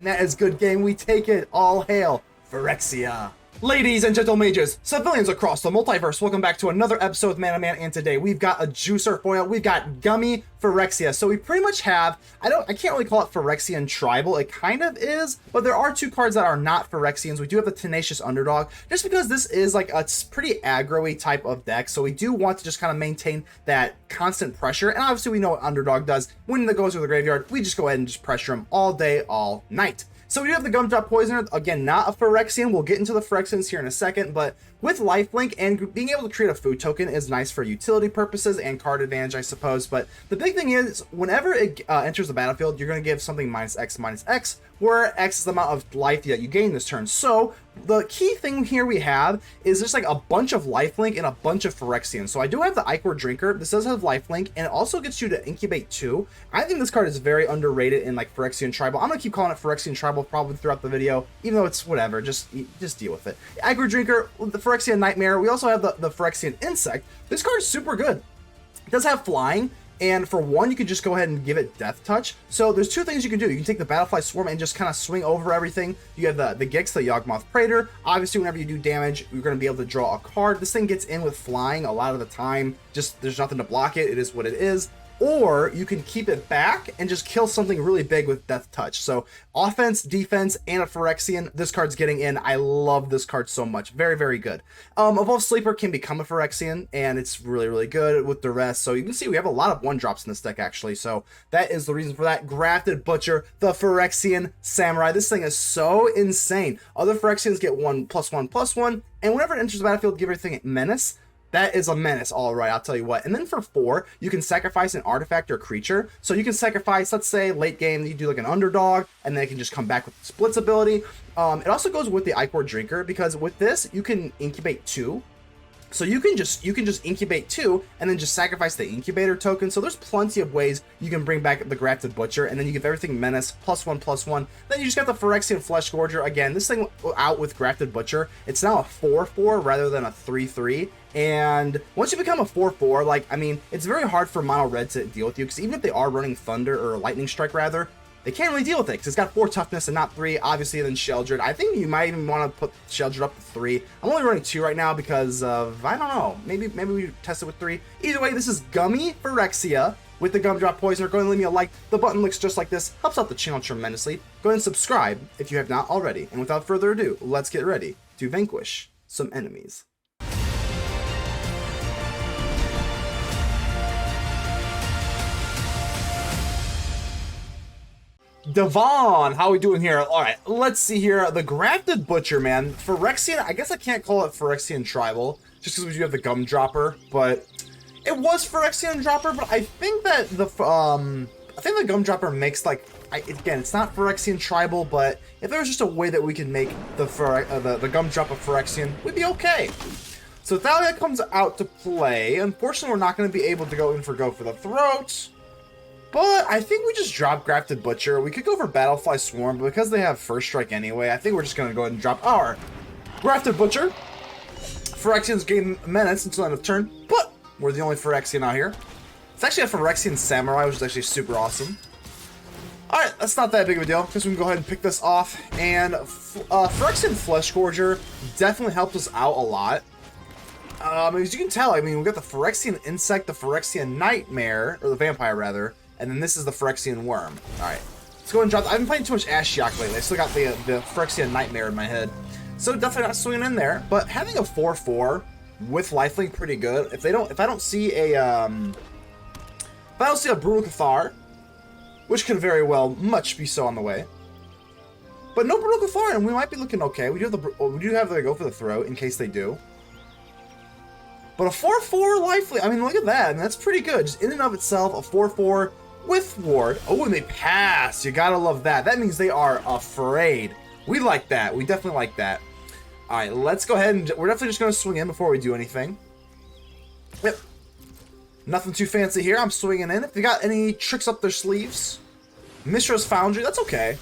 That is good game. We take it. All hail Phyrexia. Ladies and gentle mages, civilians across the multiverse, welcome back to another episode of Man to Man, and today we've got a juicer foil. We've got Gummy Phyrexia. So we pretty much have, I can't really call it Phyrexian tribal. It kind of is, but there are two cards that are not Phyrexians. We do have the Tenacious Underdog, just because this is like a pretty aggro-y type of deck. So we do want to just kind of maintain that constant pressure. And obviously we know what Underdog does. When it goes to the graveyard, we just go ahead and just pressure him all day, all night. So we do have the Gumdrop Poisoner, again, not a Phyrexian. We'll get into the Phyrexians here in a second, but with lifelink and being able to create a food token is nice for utility purposes and card advantage, I suppose. But the big thing is, whenever it enters the battlefield, you're going to give something -X, where X is the amount of life that you gain this turn. So the key thing here we have is just like a bunch of lifelink and a bunch of Phyrexians. So I do have the Ichor Drinker. This does have lifelink, and it also gets you to incubate 2. I think this card is very underrated in like Phyrexian tribal. I'm gonna keep calling it Phyrexian tribal probably throughout the video, even though it's whatever. Just deal with it. Ichor Drinker, the Phyrexian Nightmare. We also have the Phyrexian Insect. This card is super good. It does have flying. And for one, you can just go ahead and give it Death Touch. So there's two things you can do. You can take the Battlefly Swarm and just kind of swing over everything. You have the Gix, the Yawgmoth Praetor. Obviously, whenever you do damage, you're going to be able to draw a card. This thing gets in with flying a lot of the time. Just there's nothing to block it. It is what it is. Or you can keep it back and just kill something really big with Death Touch. So offense, defense, and a Phyrexian, this card's getting in. I love this card so much. Very, very good. Evolve Sleeper can become a Phyrexian, and it's really, really good with Duress. So you can see we have a lot of 1-drops in this deck, actually. So that is the reason for that. Grafted Butcher, the Phyrexian Samurai. This thing is so insane. Other Phyrexians get 1/1/1, and whenever it enters the battlefield, give everything Menace. That is a menace, all right, I'll tell you what. And then for 4, you can sacrifice an artifact or creature. So you can sacrifice, let's say, late game, you do like an Underdog, and then it can just come back with the Splits ability. It also goes with the Ichor Drinker, because with this, you can incubate 2. So you can just incubate 2 and then just sacrifice the incubator token. So there's plenty of ways you can bring back the Grafted Butcher, and then you give everything Menace +1/+1. Then you just got the Phyrexian Fleshgorger. Again, this thing out with Grafted Butcher, it's now a 4/4 rather than a 3/3. And once you become a 4/4, like, I mean, it's very hard for mono red to deal with you, because even if they are running Thunder or Lightning Strike rather, they can't really deal with it because it's got 4 toughness and not 3. Obviously, then Sheoldred. I think you might even want to put Sheoldred up to 3. I'm only running 2 right now because of, I don't know, maybe we test it with 3. Either way, this is Gummy Phyrexia with the Gumdrop Poisoner. Go ahead and leave me a like. The button looks just like this. Helps out the channel tremendously. Go ahead and subscribe if you have not already. And without further ado, let's get ready to vanquish some enemies. Devon, how we doing here? All right, let's see here. The Grafted Butcher, man. Phyrexian, I guess I can't call it Phyrexian tribal, just because we do have the Gumdropper, but it was Phyrexian dropper, but I think that the Gumdropper makes, like, again, it's not Phyrexian tribal, but if there was just a way that we could make the Gumdropper Phyrexian, we'd be okay. So Thalia comes out to play. Unfortunately, we're not going to be able to go for the throat. But I think we just drop Grafted Butcher. We could go for Battlefly Swarm, but because they have First Strike anyway, I think we're just going to go ahead and drop our Grafted Butcher. Phyrexians gain Menace until end of turn, but we're the only Phyrexian out here. It's actually a Phyrexian Samurai, which is actually super awesome. Alright, that's not that big of a deal, because we can go ahead and pick this off. And Phyrexian Fleshgorger definitely helped us out a lot. As you can tell, I mean, we got the Phyrexian Insect, the Phyrexian Nightmare, or the Vampire rather, and then this is the Phyrexian Worm. Alright, let's go and drop. I've been playing too much Ashiok lately. I still got the Phyrexian Nightmare in my head. So definitely not swinging in there, but having a 4/4 with lifelink pretty good. If I don't see a Brutal Cathar, which could very well much be so on the way. But no Brutal Cathar, and we might be looking okay. We do have the go for the throat in case they do. But a 4/4 lifelink, I mean, look at that. I mean, that's pretty good. Just in and of itself, a 4/4 with ward. Oh, and they pass. You gotta love that. That means they are afraid. We like that. We definitely like that. All right, let's go ahead and we're definitely just gonna swing in before we do anything. Yep. Nothing too fancy here. I'm swinging in. If they got any tricks up their sleeves, Mishra's Foundry, that's okay.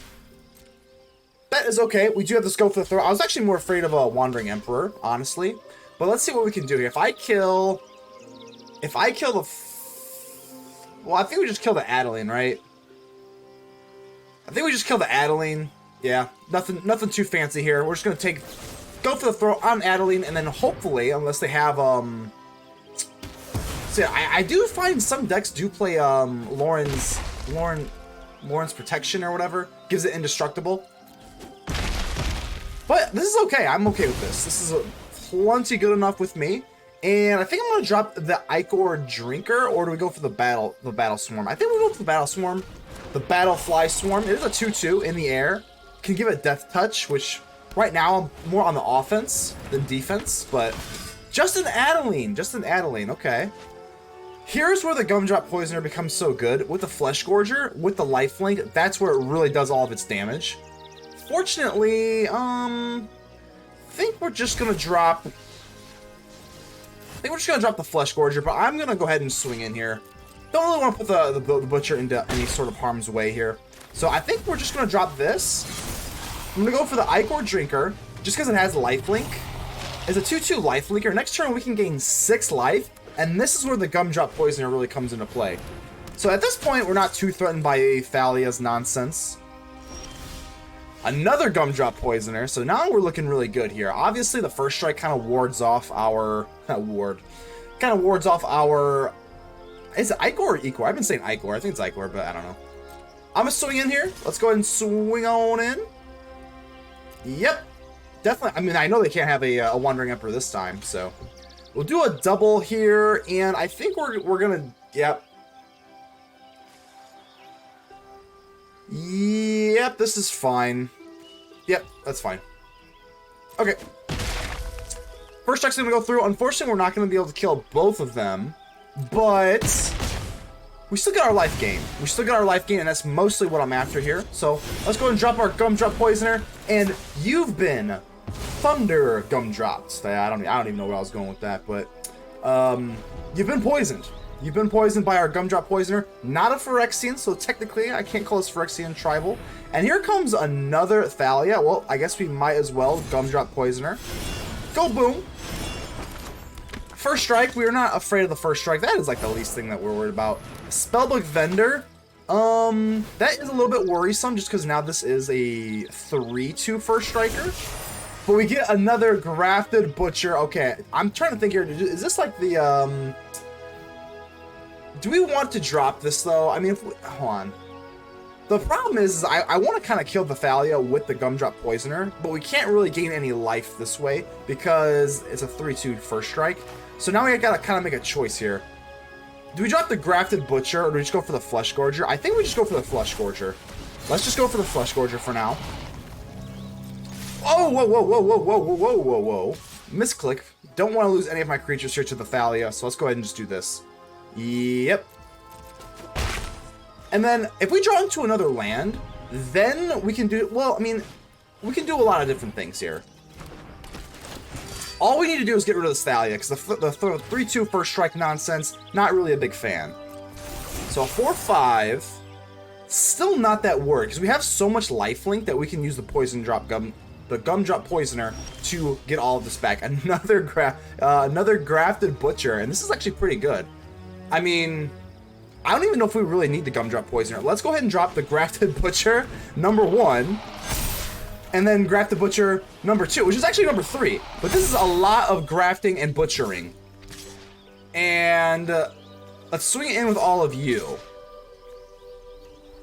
That is okay. We do have to go for the throw. I was actually more afraid of a Wandering Emperor, honestly. But let's see what we can do here. If I kill the... Well, I think we just kill the Adeline, right? I think we just kill the Adeline. Yeah, nothing too fancy here. We're just gonna go for the throw on Adeline, and then hopefully, unless they have so yeah, I do find some decks do play Lauren's Protection or whatever, gives it indestructible. But this is okay. I'm okay with this. This is plenty good enough with me. And I think I'm gonna drop the Ichor Drinker, or do we go for the Battle Swarm? I think we go for the Battle Swarm. The Battlefly Swarm. It is a 2/2 in the air. Can give it Death Touch, which right now I'm more on the offense than defense, but just an Adeline, okay. Here's where the Gumdrop Poisoner becomes so good. With the Fleshgorger, with the lifelink, that's where it really does all of its damage. Fortunately, I think we're just gonna drop the Fleshgorger, but I'm gonna go ahead and swing in here. Don't really want to put the Butcher into any sort of harm's way here. So I think we're just gonna drop this. I'm gonna go for the Ichor Drinker, just because it has lifelink. It's a 2/2 lifelinker. Next turn we can gain 6 life, and this is where the Gumdrop Poisoner really comes into play. So at this point, we're not too threatened by Thalia's nonsense. Another Gumdrop Poisoner, so now we're looking really good here. Obviously, the first strike kind of wards off our... Is it Ichor or Ichor? I've been saying Ichor. I think it's Ichor, but I don't know. I'm gonna swing in here. Let's go ahead and swing on in. Yep. Definitely. I mean, I know they can't have a Wandering Emperor this time, so... We'll do a double here, and I think we're gonna... Yep. Yep, this is fine. Yep, that's fine. Okay. First strike's gonna go through. Unfortunately, we're not gonna be able to kill both of them, but we still get our life gain. And that's mostly what I'm after here. So let's go and drop our Gumdrop Poisoner, and you've been Thunder Gumdropped. I don't even know where I was going with that, but you've been poisoned. You've been poisoned by our Gumdrop Poisoner. Not a Phyrexian, so technically I can't call this Phyrexian tribal. And here comes another Thalia. Well, I guess we might as well Gumdrop Poisoner. Go boom. First strike. We are not afraid of the first strike. That is like the least thing that we're worried about. Spellbook Vendor. That is a little bit worrisome just because now this is a 3/2 first striker. But we get another Grafted Butcher. Okay, I'm trying to think here. Is this like the, do we want to drop this, though? I mean, hold on. The problem is I want to kind of kill the Thalia with the Gumdrop Poisoner, but we can't really gain any life this way because it's a 3/2 first strike. So now we gotta kind of make a choice here. Do we drop the Grafted Butcher, or do we just go for the Fleshgorger? I think we just go for the Fleshgorger. Let's just go for the Fleshgorger for now. Oh, whoa. Misclick. Don't want to lose any of my creatures here to the Thalia, so let's go ahead and just do this. Yep. And then, if we draw into another land, then we can do... Well, I mean, we can do a lot of different things here. All we need to do is get rid of this Thalia, because the 3/2 first strike nonsense, not really a big fan. So a 4/5, still not that worried, because we have so much lifelink that we can use the Gumdrop Poisoner to get all of this back. Another Grafted Butcher, and this is actually pretty good. I mean, I don't even know if we really need the Gumdrop Poisoner. Let's go ahead and drop the Grafted Butcher, #1, and then Grafted Butcher, #2, which is actually #3. But this is a lot of grafting and butchering. And let's swing it in with all of you.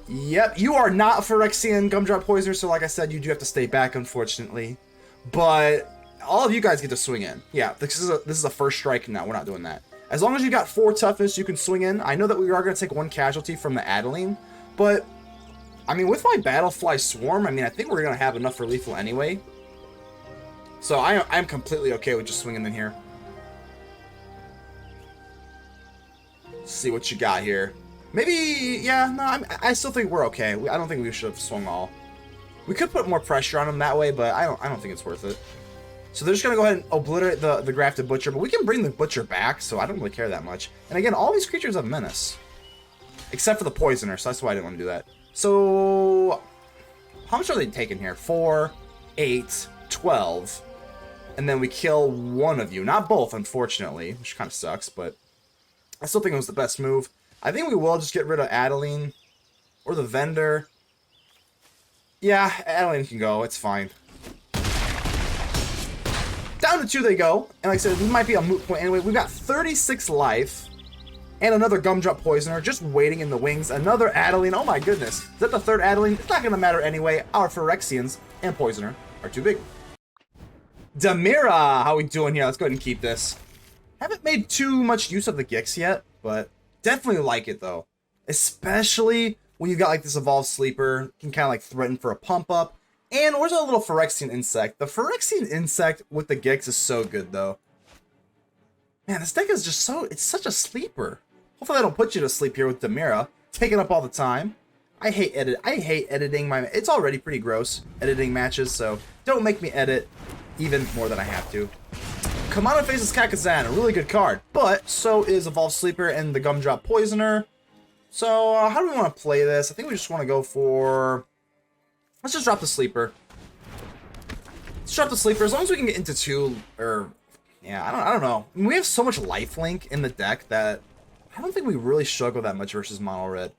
Yep, you are not a Phyrexian Gumdrop Poisoner, so like I said, you do have to stay back, unfortunately. But all of you guys get to swing in. Yeah, this is a first strike. No, we're not doing that. As long as you got 4 toughness, you can swing in. I know that we are going to take 1 casualty from the Adeline, but I mean, with my Battlefly Swarm, I mean, I think we're going to have enough for lethal anyway. So I'm completely okay with just swinging in here. Let's see what you got here. Maybe, yeah, no, I still think we're okay. I don't think we should have swung all. We could put more pressure on them that way, but I don't think it's worth it. So they're just going to go ahead and obliterate the Grafted Butcher, but we can bring the Butcher back, so I don't really care that much. And again, all these creatures have menace. Except for the Poisoner, so that's why I didn't want to do that. So, how much are they taking here? 4, 8, 12. And then we kill one of you. Not both, unfortunately, which kind of sucks, but I still think it was the best move. I think we will just get rid of Adeline or the Vendor. Yeah, Adeline can go. It's fine. Down to 2 they go. And like I said, it might be a moot point anyway. We've got 36 life. And another Gumdrop Poisoner just waiting in the wings. Another Adeline. Oh my goodness. Is that the third Adeline? It's not going to matter anyway. Our Phyrexians and Poisoner are too big. Damira! How we doing here? Let's go ahead and keep this. Haven't made too much use of the Gix yet, but definitely like it though. Especially when you've got like this Evolved Sleeper. Can kind of like threaten for a pump up. And where's our little Phyrexian Insect? The Phyrexian Insect with the Gix is so good, though. Man, this deck is just so... It's such a sleeper. Hopefully I don't put you to sleep here with Damira. Taking up all the time. I hate editing my... It's already pretty gross, editing matches, so don't make me edit even more than I have to. Kamado faces Kakazan, a really good card. But so is Evolved Sleeper and the Gumdrop Poisoner. So, how do we want to play this? I think we just want to go for... Let's just drop the Sleeper. Let's drop the Sleeper. As long as we can get into 2, or... Yeah, I don't know. I mean, we have so much lifelink in the deck that I don't think we really struggle that much versus Mono Red.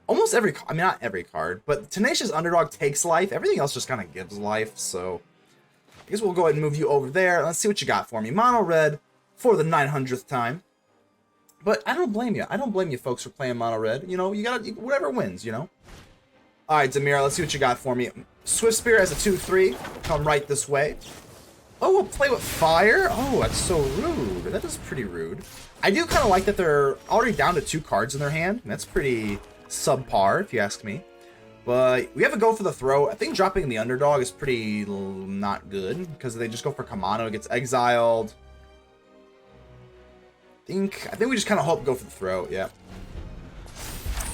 Almost every... I mean, not every card, but Tenacious Underdog takes life. Everything else just kind of gives life, so... I guess we'll go ahead and move you over there. Let's see what you got for me. Mono Red for the 900th time. But I don't blame you. I don't blame you folks for playing Mono Red. You know, you gotta... Whatever wins, you know? Alright, Damira, let's see what you got for me. Swift Spear as a 2-3. Come right this way. Oh, we'll play with fire? Oh, that's so rude. That is pretty rude. I do kind of like that they're already down to 2 cards in their hand. That's pretty subpar, if you ask me. But we have to go for the throw. I think dropping the Underdog is pretty not good, because they just go for Kamado. It gets exiled. I think we just kind of hope go for the throw, yeah.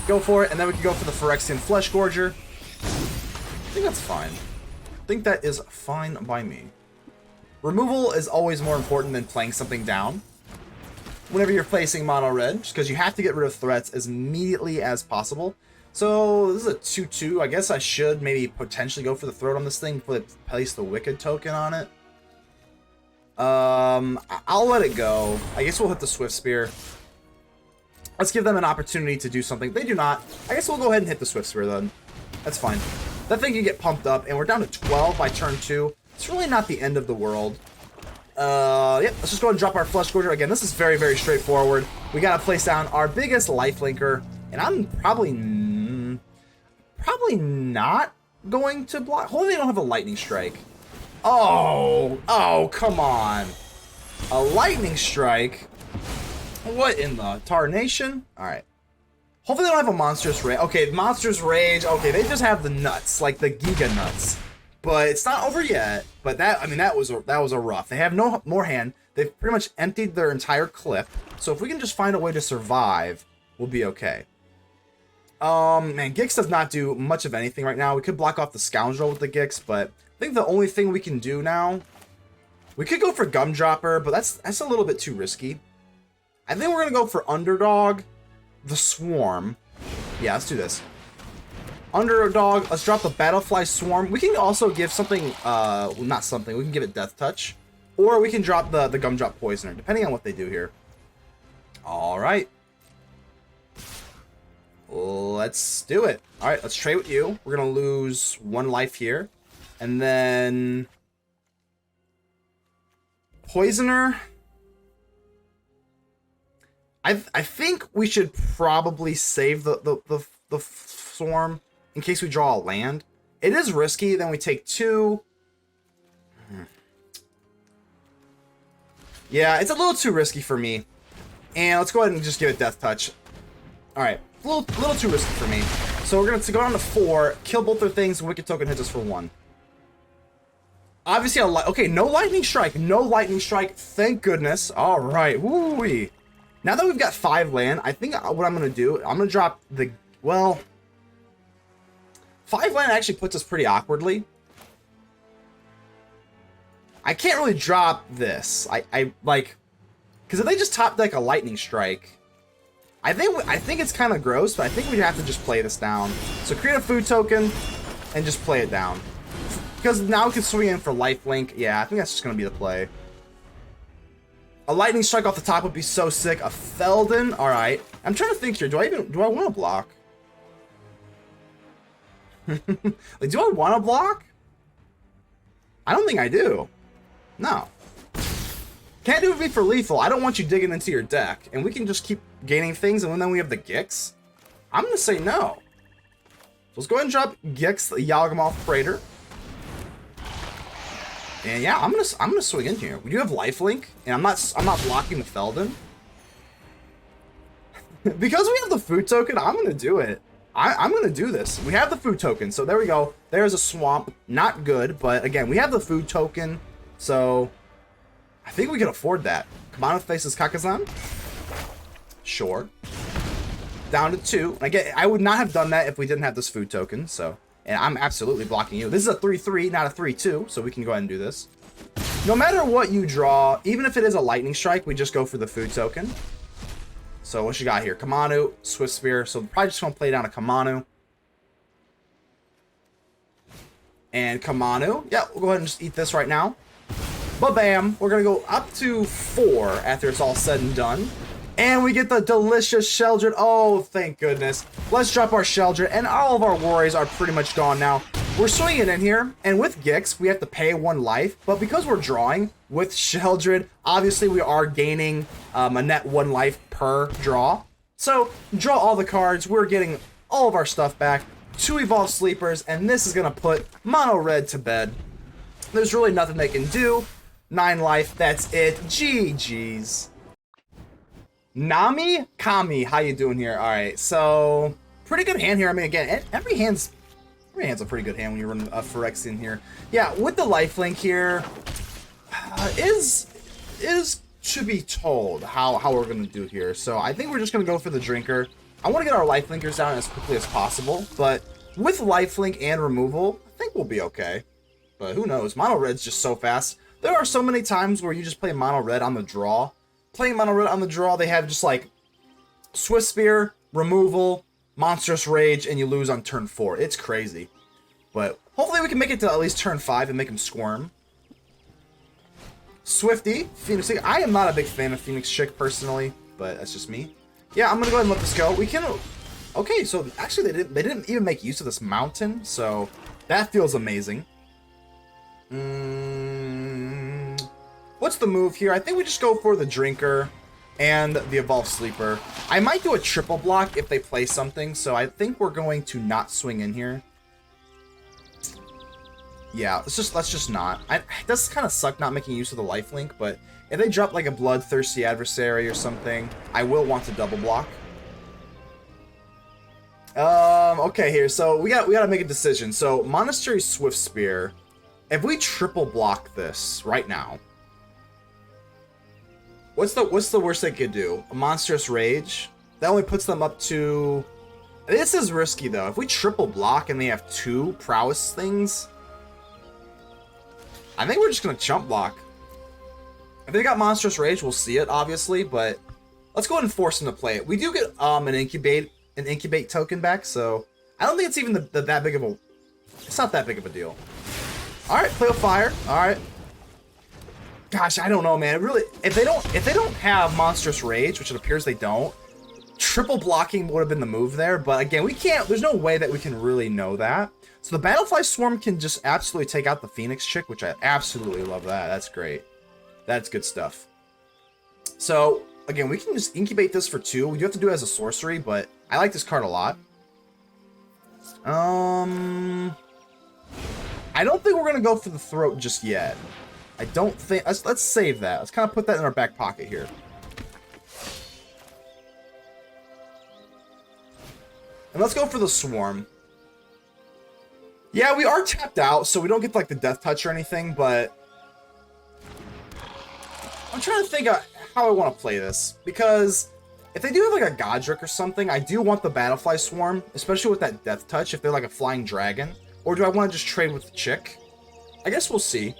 Go for it, and then we can go for the Phyrexian Fleshgorger. I think that's fine. I think that is fine by me. Removal is always more important than playing something down whenever you're facing mono red, just because you have to get rid of threats as immediately as possible. So this is a 2-2. I guess I should maybe potentially go for the throat on this thing, place the Wicked token on it. I'll let it go. I guess we'll hit the Swift Spear. Let's give them an opportunity to do something. They do not. I guess we'll go ahead and hit the Swift Spear then. That's fine. That thing can get pumped up, and we're down to 12 by turn 2. It's really not the end of the world. Yep, let's just go ahead and drop our Fleshgorger. Again, this is very, very straightforward. We gotta place down our biggest lifelinker, and I'm probably not going to block. Hopefully they don't have a Lightning Strike. Oh, come on. A Lightning Strike? What in the tarnation? Alright. Hopefully they don't have a Monstrous Rage. Okay, Monstrous Rage. Okay, they just have the nuts, like the Giga Nuts. But it's not over yet. But that, I mean, that was a rough. They have no more hand. They've pretty much emptied their entire clip. So if we can just find a way to survive, we'll be okay. Man, Gix does not do much of anything right now. We could block off the Scoundrel with the Gix, but I think the only thing we can do now, we could go for Gumdropper, but that's a little bit too risky. I think we're gonna go for Underdog, the Swarm. Yeah, let's do this. Underdog, let's drop the Battlefly Swarm. We can also give something, well, not something, we can give it Death Touch. Or we can drop the Gumdrop Poisoner, depending on what they do here. Alright. Let's do it. Alright, let's trade with you. We're gonna lose 1 life here. And then... Poisoner... I think we should probably save the Swarm in case we draw a land. It is risky, then we take 2. Yeah, it's a little too risky for me. And let's go ahead and just give it Death Touch. Alright, a little too risky for me. So we're going to go down to 4, kill both their things, Wicked Token hits us for 1. Obviously, okay, no Lightning Strike. No Lightning Strike, thank goodness. Alright, woo-wee. Now that we've got 5 land, I think what I'm going to do, I'm going to drop the, well, 5 land actually puts us pretty awkwardly. I can't really drop this. I like, because if they just top deck a Lightning Strike, I think it's kind of gross, but I think we have to just play this down. So create a food token and just play it down. Because now we can swing in for lifelink. Yeah, I think that's just going to be the play. A Lightning Strike off the top would be so sick. A Feldon, all right. I'm trying to think here. Do I want to block? Like, do I want to block? I don't think I do. No. Can't do it for lethal. I don't want you digging into your deck. And we can just keep gaining things, and then we have the Gix. I'm going to say no. So let's go ahead and drop Gix, the Yawgmoth Praetor. And yeah, I'm gonna swing in here. We do have lifelink, and I'm not blocking the Feldon. Because we have the food token, I'm gonna do it. I'm gonna do this. We have the food token, so there we go. There's a swamp. Not good, but again, we have the food token, so I think we can afford that. Kamano faces Kakazan. Sure. Down to 2. Again, I would not have done that if we didn't have this food token, so. And I'm absolutely blocking you. This is a 3-3, not a 3-2, so we can go ahead and do this. No matter what you draw, even if it is a lightning strike, we just go for the food token. So what you got here? Kamanu, Swift Spear. So we're probably just going to play down a Kamanu. And Kamanu. Yeah, we'll go ahead and just eat this right now. Ba-bam. We're going to go up to 4 after it's all said and done. And we get the delicious Sheoldred. Oh, thank goodness. Let's drop our Sheoldred, and all of our worries are pretty much gone now. We're swinging in here, and with Gix, we have to pay 1 life. But because we're drawing with Sheoldred, obviously we are gaining a net 1 life per draw. So, draw all the cards. We're getting all of our stuff back. 2 Evolved Sleepers, and this is going to put Mono Red to bed. There's really nothing they can do. 9 life, that's it. GG's. Nami Kami, how you doing here? All right, so pretty good hand here. I mean, again, every hand's a pretty good hand when you run a Phyrexian here. Yeah, with the lifelink here, is to be told how we're gonna do here. So I think we're just gonna go for the drinker. I want to get our lifelinkers down as quickly as possible, but with lifelink and removal, I think we'll be okay. But who knows? Mono red's just so fast. There are so many times where you just play mono red on the draw. Playing mono red on the draw, they have just like Swift Spear, removal, Monstrous Rage, and you lose on turn 4. It's crazy. But hopefully we can make it to at least turn 5 and make him squirm. Swifty, Phoenix Chick. I am not a big fan of Phoenix Chick personally, but that's just me. Yeah, I'm gonna go ahead and let this go. We can. Okay, so actually they didn't even make use of this mountain, so that feels amazing. What's the move here? I think we just go for the drinker and the evolved sleeper. I might do a triple block if they play something, so I think we're going to not swing in here. Yeah, let's just not. It does kind of suck not making use of the lifelink, but if they drop like a bloodthirsty adversary or something, I will want to double block. Okay, here. So we gotta make a decision. So Monastery Swift Spear. If we triple block this right now, what's the worst they could do? A Monstrous Rage? That only puts them up to. This is risky though. If we triple block and they have 2 prowess things, I think we're just gonna chump block. If they got Monstrous Rage, we'll see it obviously, but let's go ahead and force them to play it. We do get an incubate token back, so I don't think it's even that big of a. It's not that big of a deal. All right, play with fire. All right. Gosh, I don't know, man. Really, if they don't have Monstrous Rage, which it appears they don't, triple blocking would have been the move there. But again, we can't. There's no way that we can really know that. So the Battlefly Swarm can just absolutely take out the Phoenix Chick, which I absolutely love. That's great. That's good stuff. So again, we can just incubate this for 2. We do have to do it as a sorcery, but I like this card a lot. I don't think we're gonna go for the throat just yet. I don't think. Let's save that. Let's kind of put that in our back pocket here. And let's go for the swarm. Yeah, we are tapped out, so we don't get like the death touch or anything. But I'm trying to think of how I want to play this, because if they do have like a Godric or something, I do want the Battlefly Swarm, especially with that death touch. If they're like a flying dragon. Or do I want to just trade with the chick? I guess we'll see.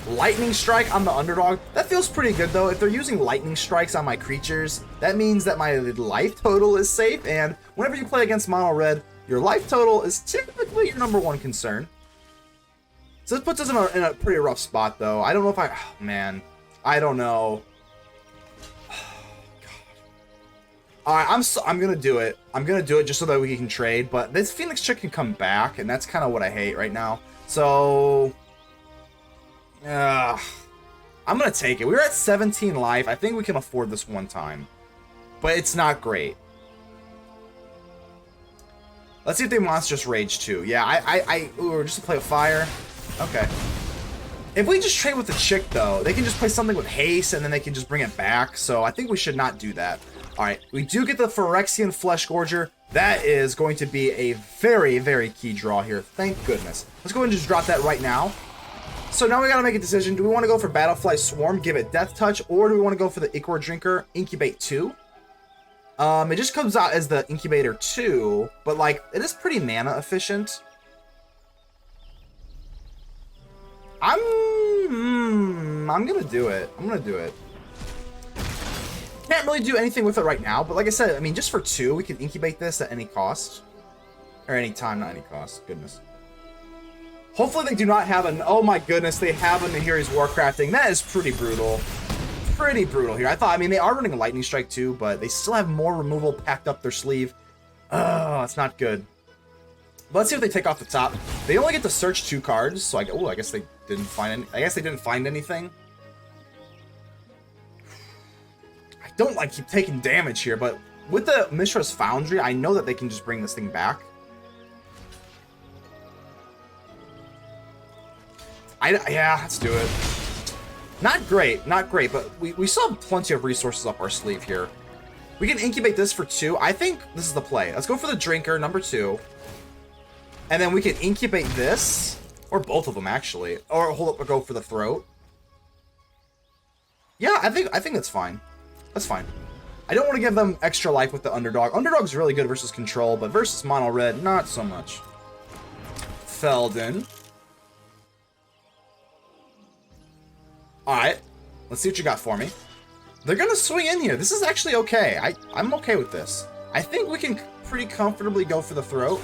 Lightning Strike on the underdog. That feels pretty good, though. If they're using Lightning Strikes on my creatures, that means that my life total is safe. And whenever you play against Mono Red, your life total is typically your #1 concern. So this puts us in a pretty rough spot, though. I don't know if I... Oh, man. I don't know. Alright, I'm gonna do it. I'm gonna do it just so that we can trade, but this Phoenix chick can come back, and that's kind of what I hate right now. So... I'm gonna take it. We were at 17 life. I think we can afford this one time. But it's not great. Let's see if they Monstrous Rage too. Yeah, ooh, just to play with fire. Okay. If we just trade with the chick, though, they can just play something with haste, and then they can just bring it back. So I think we should not do that. Alright, we do get the Phyrexian Fleshgorger. That is going to be a very, very key draw here. Thank goodness. Let's go ahead and just drop that right now. So now we gotta make a decision. Do we want to go for Battlefly Swarm, give it Death Touch, or do we want to go for the Ichor Drinker, Incubate 2? It just comes out as the Incubator 2, but like, it is pretty mana efficient. I'm gonna do it. I'm gonna do it. Can't really do anything with it right now, but like I said, I mean, just for 2, we can incubate this at any cost. Or any time, not any cost. Goodness. Hopefully they do not have an... Oh my goodness, they have a Nahiri's Warcrafting. That is pretty brutal. Pretty brutal here. I mean, they are running a Lightning Strike too, but they still have more removal packed up their sleeve. Oh, it's not good. But let's see what they take off the top. They only get to search 2 cards, so I guess they didn't find any... I guess they didn't find anything. I don't like keep taking damage here, but with the Mishra's Foundry, I know that they can just bring this thing back. Yeah, let's do it. Not great, but we still have plenty of resources up our sleeve here. We can incubate this for 2. I think this is the play. Let's go for the Drinker, number 2. And then we can incubate this, or both of them actually. Or hold up, or go for the Throat. Yeah, I think that's fine. That's fine. I don't want to give them extra life with the Underdog. Underdog's really good versus Control, but versus Mono Red, not so much. Feldon. Alright, let's see what you got for me. They're gonna swing in here. This is actually okay. I'm okay with this. I think we can pretty comfortably go for the Throat.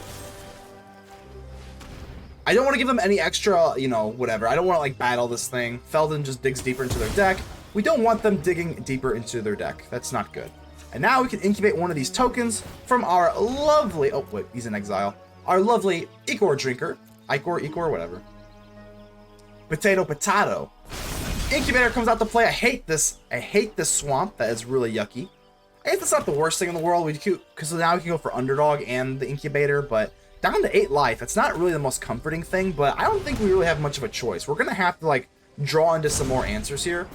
I don't want to give them any extra, you know, whatever. I don't want to, like, battle this thing. Feldon just digs deeper into their deck. We don't want them digging deeper into their deck. That's not good. And now we can incubate one of these tokens from our lovely... Oh, wait, he's in exile. Our lovely Ichor Drinker. Ichor, whatever. Potato. Incubator comes out to play. I hate this swamp. That is really yucky. I guess that's not the worst thing in the world. Because now we can go for Underdog and the Incubator, but down to 8 life, it's not really the most comforting thing, but I don't think we really have much of a choice. We're going to have to, like, draw into some more answers here.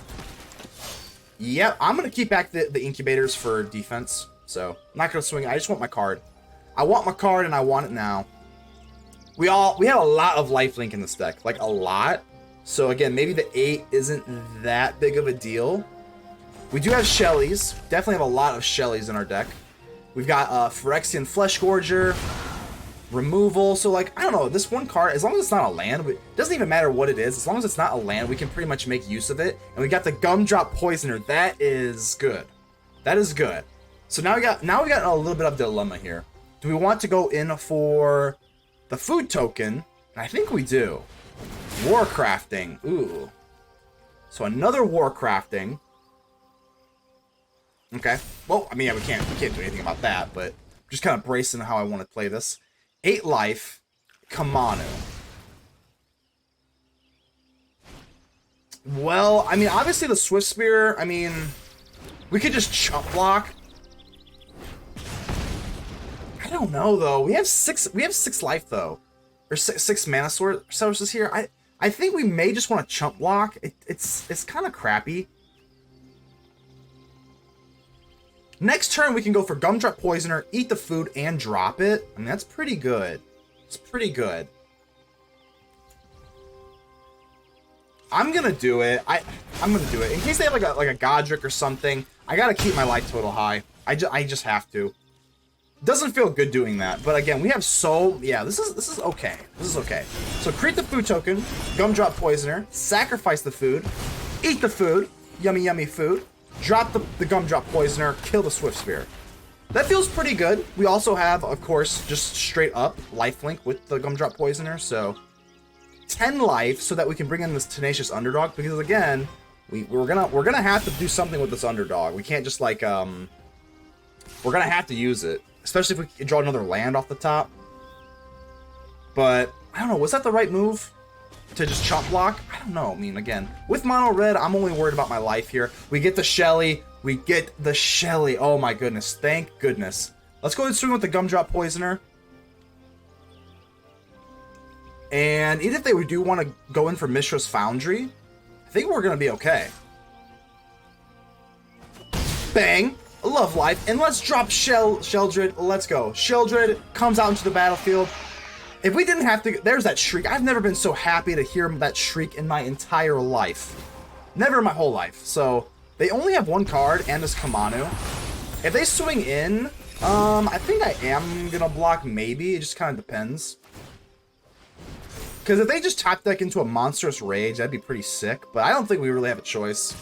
Yep, I'm going to keep back the Incubators for defense, so I'm not going to swing. I just want my card. I want my card, and I want it now. We have a lot of lifelink in this deck, like, a lot. So again, maybe the 8 isn't that big of a deal. We do have Shellies. Definitely have a lot of Shellies in our deck. We've got Phyrexian Fleshgorger, removal. So like, I don't know, this one card, as long as it's not a land, it doesn't even matter what it is. As long as it's not a land, we can pretty much make use of it. And we got the Gumdrop Poisoner. That is good. That is good. So now we got a little bit of dilemma here. Do we want to go in for the food token? I think we do. Warcrafting. Ooh. So another Warcrafting. Okay. Well, I mean, yeah, we can't do anything about that, but just kind of bracing how I want to play this. 8 life. Kamanu. Well, I mean, obviously the Swift Spear, I mean, we could just chump block. I don't know though. We have 6 life though. Or six mana sources here. I think we may just want to chump block. It's kind of crappy. Next turn, we can go for Gumdrop Poisoner, eat the food, and drop it. I mean, that's pretty good. It's pretty good. I'm gonna do it. I'm gonna do it. In case they have like a Godric or something, I gotta keep my life total high. I just have to. Doesn't feel good doing that, but again, we have yeah, this is okay. This is okay. So create the food token, Gumdrop Poisoner, sacrifice the food, eat the food, yummy yummy food, drop the Gumdrop Poisoner, kill the Swift Spear. That feels pretty good. We also have, of course, just straight up lifelink with the Gumdrop Poisoner, so 10 life so that we can bring in this Tenacious Underdog, because again, we're gonna have to do something with this Underdog. We can't just like We're going to have to use it, especially if we can draw another land off the top. But, I don't know, was that the right move? To just chop block? I don't know. I mean, again, with mono red, I'm only worried about my life here. We get the Shelly. We get the Shelly. Oh my goodness. Thank goodness. Let's go ahead and swing with the Gumdrop Poisoner. And even if they do want to go in for Mishra's Foundry, I think we're going to be okay. Bang. Love life. And let's drop Sheoldred. Let's go. Sheoldred comes out into the battlefield. If we didn't have to... There's that shriek. I've never been so happy to hear that shriek in my entire life. Never in my whole life. So, they only have one card, and this Kamanu. If they swing in, I think I am going to block maybe. It just kind of depends. Because if they just top deck into a Monstrous Rage, that'd be pretty sick. But I don't think we really have a choice.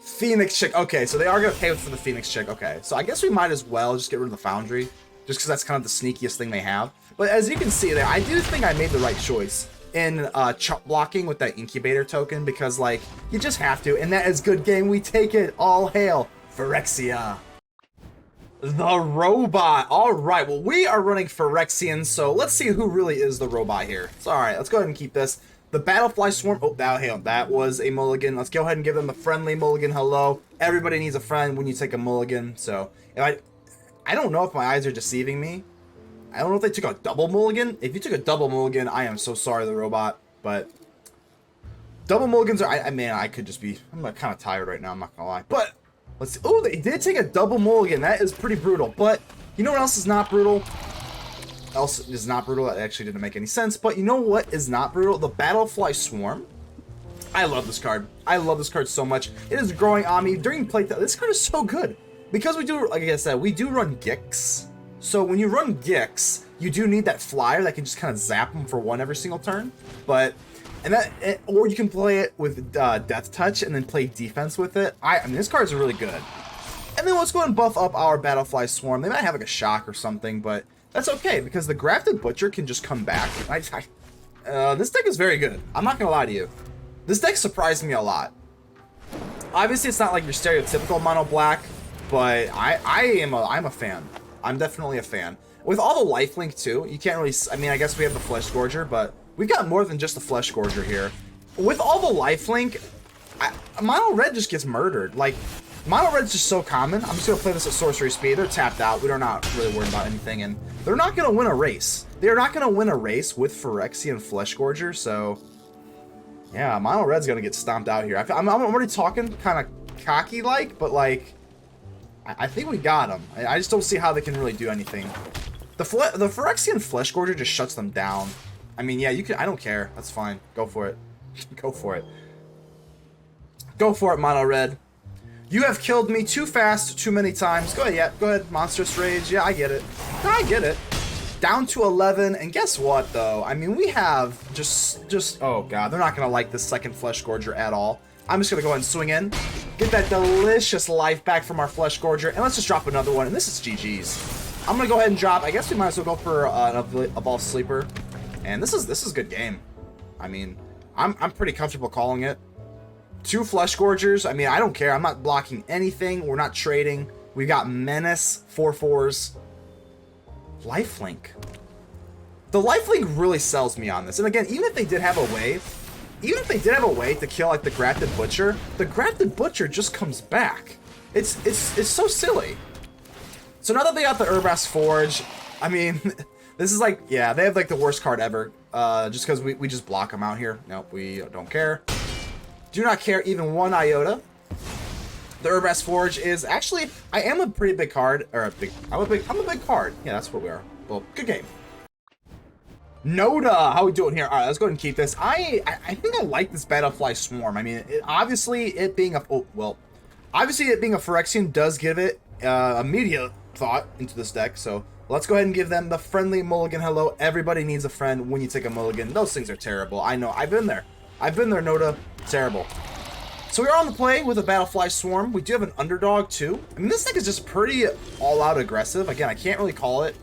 Phoenix Chick. Okay, so they are going to pay for the Phoenix Chick. Okay, so I guess we might as well just get rid of the Foundry. Just because that's kind of the sneakiest thing they have. But as you can see there, I do think I made the right choice in chop blocking with that Incubator token. Because, like, you just have to. And that is good game. We take it. All hail Phyrexia. The robot. All right. Well, we are running Phyrexian. So let's see who really is the robot here. So, all right. Let's go ahead and keep this. The Battlefly Swarm. Oh, that was a mulligan. Let's go ahead and give them a friendly mulligan. Hello. Everybody needs a friend when you take a mulligan. So, if I don't know if my eyes are deceiving me. I don't know if they took a double mulligan. If you took a double mulligan, I am so sorry, the robot. But double mulligans are... I mean, I could just be... I'm kind of tired right now, I'm not going to lie. But, let's see. Oh, they did take a double mulligan. That is pretty brutal. But, you know what else is not brutal? That actually didn't make any sense. But you know what is not brutal? The Battlefly Swarm. I love this card. I love this card so much. It is growing on me. During playtime, this card is so good. Because we do, like I said, we do run Gix. So when you run Gix, you do need that flyer that can just kind of zap them for one every single turn. But, or you can play it with Death Touch and then play defense with it. I mean, this cards are really good. And then let's go and buff up our Battlefly Swarm. They might have like a shock or something, but that's okay because the Grafted Butcher can just come back. This deck is very good. I'm not gonna lie to you. This deck surprised me a lot. Obviously, it's not like your stereotypical mono black. But I'm a fan. I'm definitely a fan. With all the lifelink too, you can't really... I mean, I guess we have the Fleshgorger, but we've got more than just the Fleshgorger here. With all the lifelink, mono red just gets murdered. Like, mono red's just so common. I'm just going to play this at sorcery speed. They're tapped out. We're not really worried about anything. And they're not going to win a race. They're not going to win a race with Phyrexian Fleshgorger. So, yeah, mono red's going to get stomped out here. I'm already talking kind of cocky-like, but like... I think we got him. I just don't see how they can really do anything. The Phyrexian Fleshgorger just shuts them down. I mean, yeah, you can. I don't care. That's fine. Go for it. Go for it. Go for it, Mono Red. You have killed me too fast, too many times. Go ahead, yeah. Go ahead, Monstrous Rage. Yeah, I get it. I get it. Down to 11, and guess what, though? I mean, we have just... Oh, God. They're not going to like this second Fleshgorger at all. I'm just going to go ahead and swing in. Get that delicious life back from our Fleshgorger. And let's just drop another one. And this is GG's. I'm going to go ahead and drop. I guess we might as well go for a Ball Sleeper. And this is a good game. I mean, I'm pretty comfortable calling it. 2 Fleshgorgers. I mean, I don't care. I'm not blocking anything. We're not trading. We've got Menace, 4/4s. Lifelink. The lifelink really sells me on this. And again, even if they did have a way... Even if they did have a way to kill like the Grafted Butcher, the Grafted Butcher just comes back. It's so silly. So now that they got the Urbrass Forge, I mean, this is like, yeah, they have like the worst card ever. Just because we just block them out here. Nope, we don't care. Do not care even 1 iota. The Urbrass Forge is actually, I am a pretty big card, or I'm a big card. Yeah, that's what we are. Well, good game. Noda, how we doing here? All right, let's go ahead and keep this. I think I like this Battlefly Swarm. I mean, obviously it being a Phyrexian does give it immediate thought into this deck. So let's go ahead and give them the friendly mulligan. Hello, everybody needs a friend when you take a mulligan. Those things are terrible. I know. I've been there. Noda. Terrible. So we're on the play with a Battlefly Swarm. We do have an underdog too. I mean, this deck is just pretty all-out aggressive. Again, I can't really call it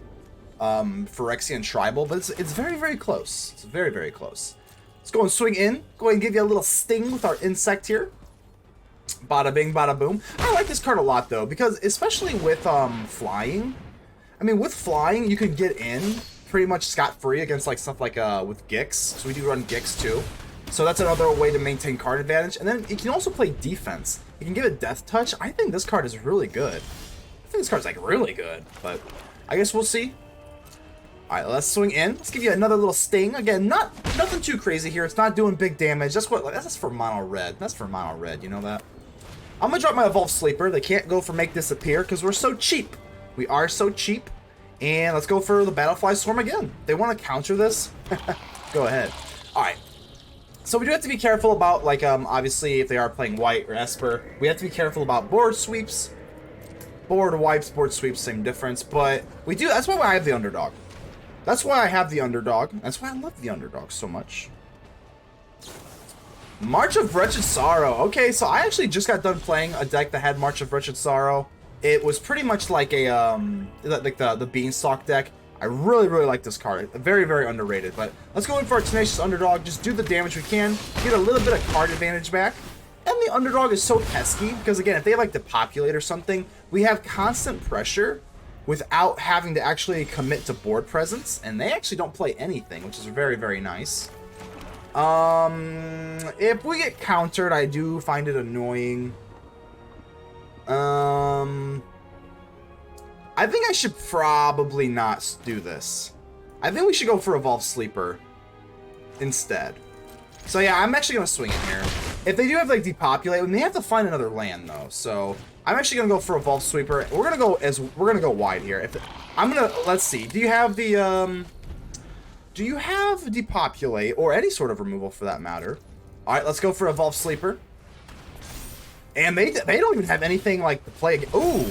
Phyrexian Tribal, but it's very, very close. It's very, very close. Let's go and swing in. Go ahead and give you a little sting with our insect here. Bada bing, bada boom. I like this card a lot though, because especially with flying. I mean, with flying, you can get in pretty much scot-free against like stuff like with Gix. So we do run Gix too. So that's another way to maintain card advantage. And then it can also play defense. You can give it Death Touch. I think this card is really good. I think this card's like really good, but I guess we'll see. All right, let's swing in. Let's give you another little sting. Again, nothing too crazy here. It's not doing big damage. That's for mono red. That's for mono red. You know that? I'm gonna drop my Evolved Sleeper. They can't go for Make Disappear because we're so cheap. We are so cheap. And let's go for the Battlefly Swarm again. They want to counter this. Go ahead. All right. So we do have to be careful about, like, obviously, if they are playing white or Esper, we have to be careful about board sweeps. Board wipes, board sweeps, same difference. But we do, that's why I have the Underdog. That's why I have the Underdog. That's why I love the Underdog so much. March of Wretched Sorrow. Okay, so I actually just got done playing a deck that had March of Wretched Sorrow. It was pretty much like a, like the Beanstalk deck. I really, really like this card. Very, very underrated. But let's go in for a Tenacious Underdog. Just do the damage we can. Get a little bit of card advantage back. And the Underdog is so pesky. Because, again, if they like to populate or something, we have constant pressure without having to actually commit to board presence. And they actually don't play anything, which is very, very nice. If we get countered, I do find it annoying. I think I should probably not do this. I think we should go for Evolved Sleeper instead. So yeah, I'm actually gonna swing in here. If they do have like Depopulate, we may have to find another land though. So I'm actually gonna go for Evolved Sleeper. We're gonna go wide here. Let's see. Do you have the do you have Depopulate or any sort of removal for that matter? All right, let's go for Evolved Sleeper. And they don't even have anything like to play. Ooh,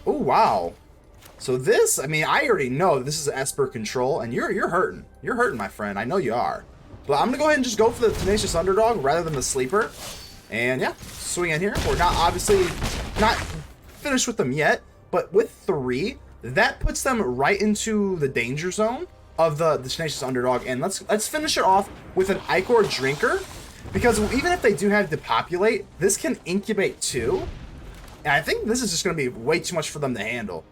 wow. So this, I mean, I already know this is Esper control, and you're hurting. You're hurting, my friend. I know you are. But I'm gonna go ahead and just go for the Tenacious Underdog rather than the Sleeper. And yeah, swing in here. We're obviously not finished with them yet, but with 3, that puts them right into the danger zone of the Tenacious Underdog. And let's finish it off with an Ichor Drinker. Because even if they do have Depopulate, this can incubate too. And I think this is just going to be way too much for them to handle.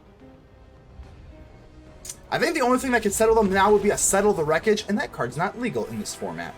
I think the only thing that can settle them now would be a Settle the Wreckage, and that card's not legal in this format.